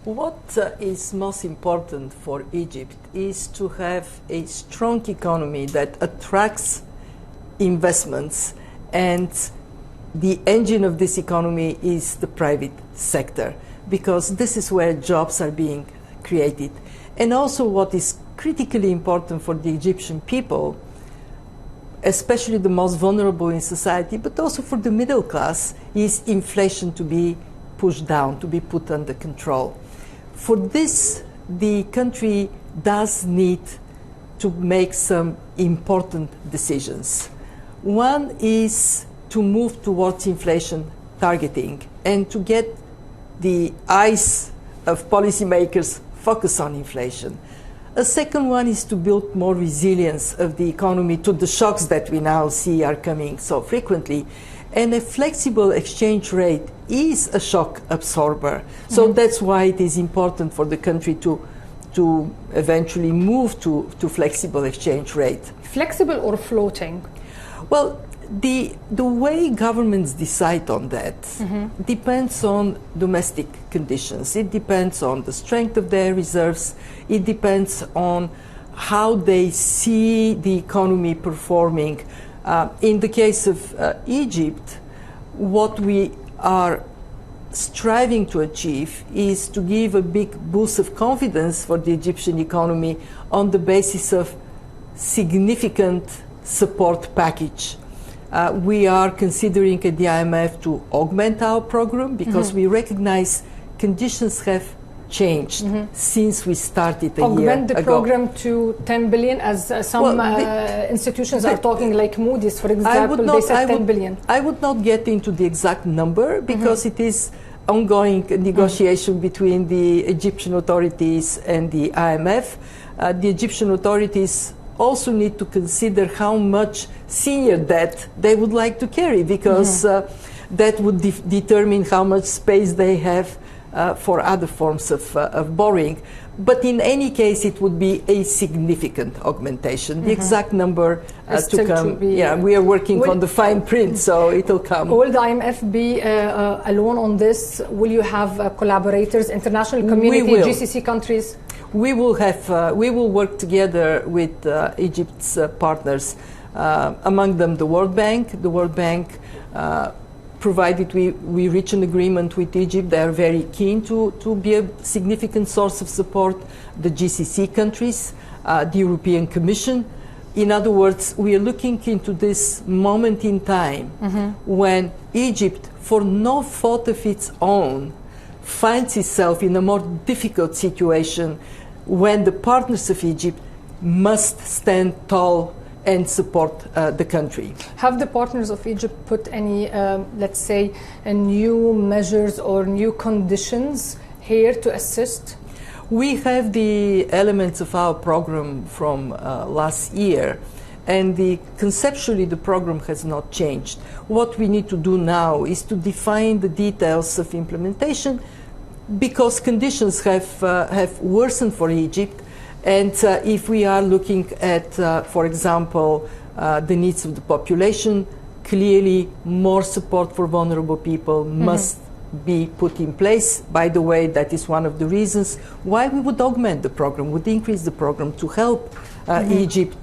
What is most important for Egypt is to have a strong economy that attracts investments, and the engine of this economy is the private sector, because this is where jobs are being created. And also what is critically important for the Egyptian people, especially the most vulnerable in society, but also for the middle class, is inflation to be pushed down, to be put under control. For this, the country does need to make some important decisions. One is to move towards inflation targeting and to get the eyes of policymakers focused on inflation. A second one is to build more resilience of the economy to the shocks that we now see are coming so frequently. And a flexible exchange rate is a shock absorber. So that's why it is important for the country to eventually move to flexible exchange rate. Flexible or floating? Well, the way governments decide on that depends on domestic conditions. It depends on the strength of their reserves. It depends on how they see the economy performing. In the case of Egypt, what we are striving to achieve is to give a big boost of confidence for the Egyptian economy on the basis of significant support package. We are considering at the IMF to augment our program because we recognize conditions have changed since we started a year ago. Augment the program to 10 billion, as some institutions are talking, like Moody's, for example, they said 10 billion. I would not get into the exact number because it is ongoing negotiation between the Egyptian authorities and the IMF. The Egyptian authorities also need to consider how much senior debt they would like to carry, because that would determine how much space they have for other forms of borrowing. But in any case, it would be a significant augmentation. The exact number to come, we are working on the fine print, so it will come. Will the IMF be alone on this? Will you have collaborators, international community, GCC countries? We will have. We will work together with Egypt's partners, among them the World Bank. The World Bank, provided we reach an agreement with Egypt, they are very keen to be a significant source of support. The GCC countries, the European Commission. In other words, we are looking into this moment in time when Egypt, for no fault of its own, finds itself in a more difficult situation, when the partners of Egypt must stand tall and support the country. Have the partners of Egypt put any, let's say, new measures or new conditions here to assist? We have the elements of our program from last year, and conceptually the program has not changed. What we need to do now is to define the details of implementation, because conditions have worsened for Egypt. And if we are looking at, for example, the needs of the population, clearly more support for vulnerable people must be put in place. By the way, that is one of the reasons why we would augment the program, would increase the program to help Egypt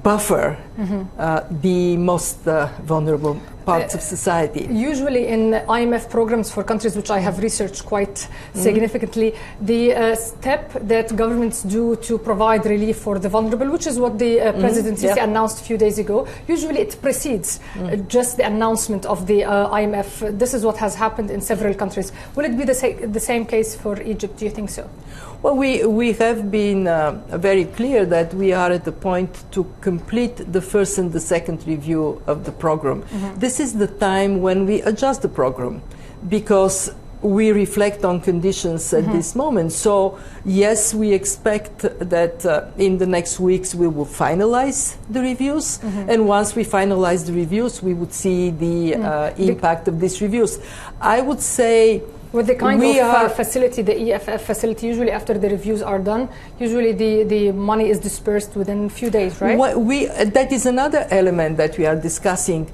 buffer the most vulnerable parts of society. Usually in IMF programs for countries, which I have researched quite significantly, the step that governments do to provide relief for the vulnerable, which is what the presidency announced a few days ago, usually it precedes just the announcement of the IMF. This is what has happened in several countries. Will it be the same case for Egypt? Do you think so? Well, we have been very clear that we are at the point to complete the first and the second review of the program. This is the time when we adjust the program, because we reflect on conditions at this moment. So yes, we expect that in the next weeks we will finalize the reviews, and once we finalize the reviews, we would see the impact of these reviews. I would say, with the kind of facility, the EFF facility, usually after the reviews are done, usually the money is dispersed within a few days, right? That is another element that we are discussing.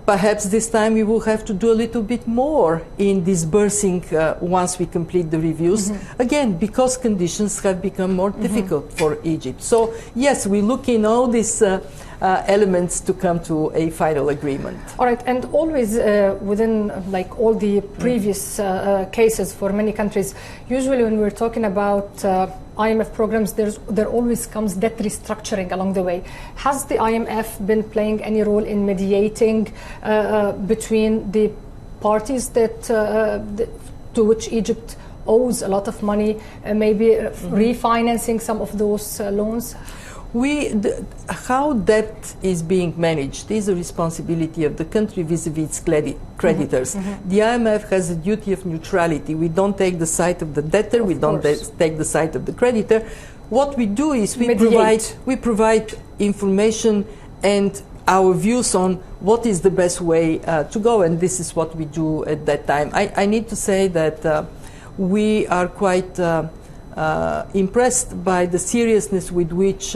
perhaps this time we will have to do a little bit more in disbursing once we complete the reviews. Again, because conditions have become more difficult for Egypt. So yes, we look in all these elements to come to a final agreement. All right, and always within like all the previous cases for many countries, usually when we're talking about IMF programs, there always comes debt restructuring along the way. Has the IMF been playing any role in mediating between the parties that to which Egypt owes a lot of money, maybe refinancing some of those loans? How debt is being managed is a responsibility of the country vis-a-vis its creditors. The IMF has a duty of neutrality. We don't take the side of the debtor, we don't take the side of the creditor. What we do is we provide information and our views on what is the best way to go, and this is what we do at that time. I need to say that we are quite impressed by the seriousness with which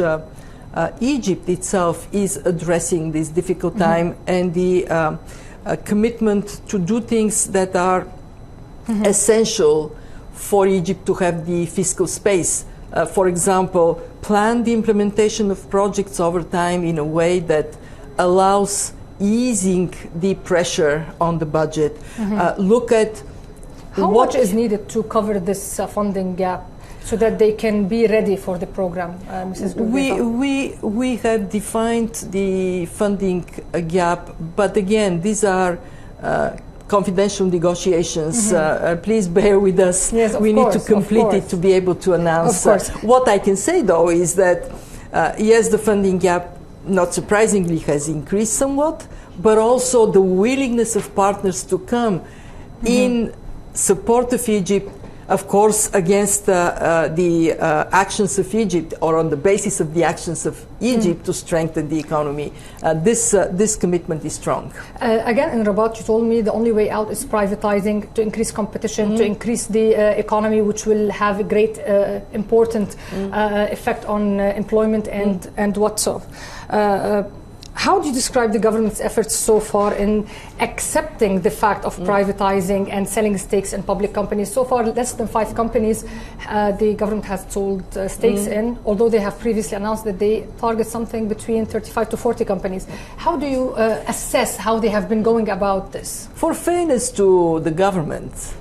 Egypt itself is addressing this difficult time and the commitment to do things that are essential for Egypt to have the fiscal space. For example, plan the implementation of projects over time in a way that allows easing the pressure on the budget. Look at how much is needed to cover this funding gap, so that they can be ready for the program, Mrs. غورغييفا? We have defined the funding gap, but again, these are confidential negotiations. Please bear with us. Yes, we need to complete it to be able to announce. What I can say, though, is that yes, the funding gap, not surprisingly, has increased somewhat, but also the willingness of partners to come in support of Egypt, of course, against the actions of Egypt, or on the basis of the actions of Egypt to strengthen the economy. This commitment is strong. Again, in Rabat, you told me the only way out is privatizing to increase competition, to increase the economy, which will have a great, important effect on employment and whatsoever. How do you describe the government's efforts so far in accepting the fact of privatizing and selling stakes in public companies? So far, less than 5 companies the government has sold stakes in, although they have previously announced that they target something between 35 to 40 companies. How do you assess how they have been going about this? For fairness to the government,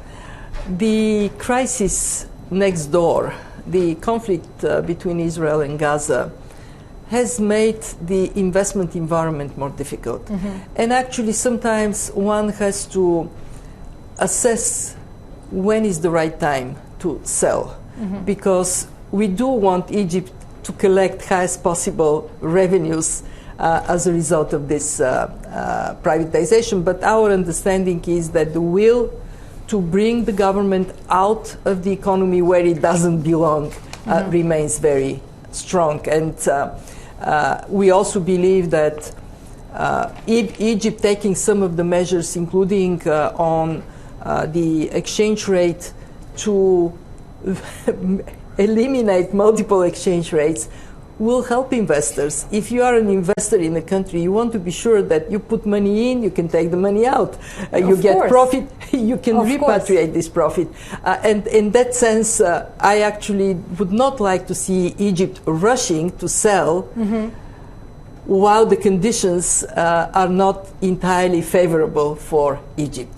the crisis next door, the conflict between Israel and Gaza, has made the investment environment more difficult. And actually sometimes one has to assess when is the right time to sell, because we do want Egypt to collect highest possible revenues as a result of this privatization, but our understanding is that the will to bring the government out of the economy where it doesn't belong remains very strong. And we also believe that Egypt taking some of the measures, including on the exchange rate, to eliminate multiple exchange rates, will help investors. If you are an investor in a country, you want to be sure that you put money in, you can take the money out, you get profit, you can repatriate this profit. And in that sense, I actually would not like to see Egypt rushing to sell while the conditions are not entirely favorable for Egypt.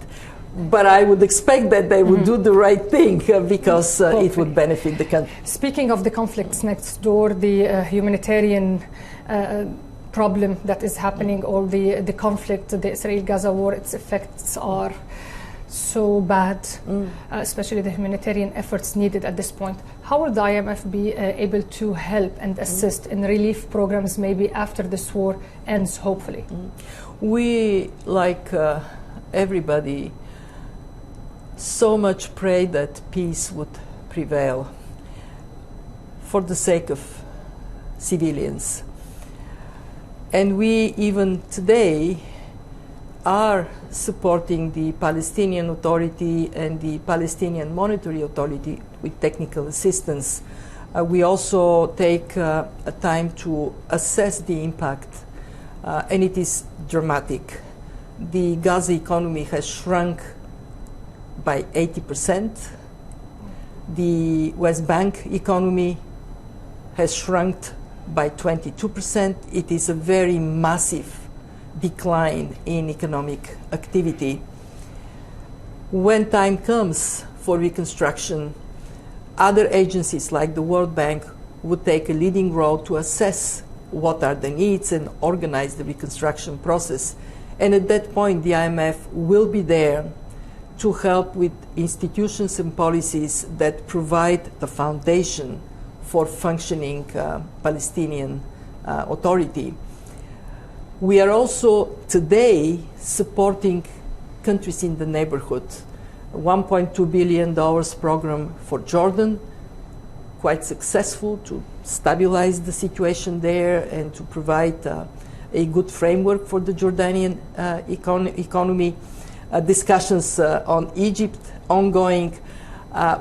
But I would expect that they would do the right thing because it would benefit the country. Speaking of the conflicts next door, the humanitarian problem that is happening, all the conflict, the Israel-Gaza war, its effects are so bad, especially the humanitarian efforts needed at this point. How will the IMF be able to help and assist in relief programs maybe after this war ends, hopefully? We, like everybody, so much pray that peace would prevail for the sake of civilians. And we even today are supporting the Palestinian Authority and the Palestinian Monetary Authority with technical assistance. We also take a time to assess the impact, and it is dramatic. the Gaza economy has shrunk by 80%. The West Bank economy has shrunk by 22%. It is a very massive decline in economic activity. When time comes for reconstruction, other agencies like the World Bank would take a leading role to assess what are the needs and organize the reconstruction process. And at that point, the IMF will be there to help with institutions and policies that provide the foundation for functioning Palestinian Authority. We are also today supporting countries in the neighborhood. $1.2 billion program for Jordan, quite successful to stabilize the situation there and to provide a good framework for the Jordanian economy. Discussions on Egypt ongoing.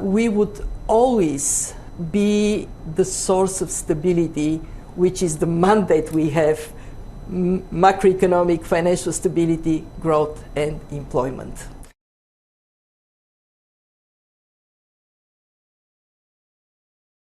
We would always be the source of stability, which is the mandate we have: macroeconomic, financial stability, growth, and employment.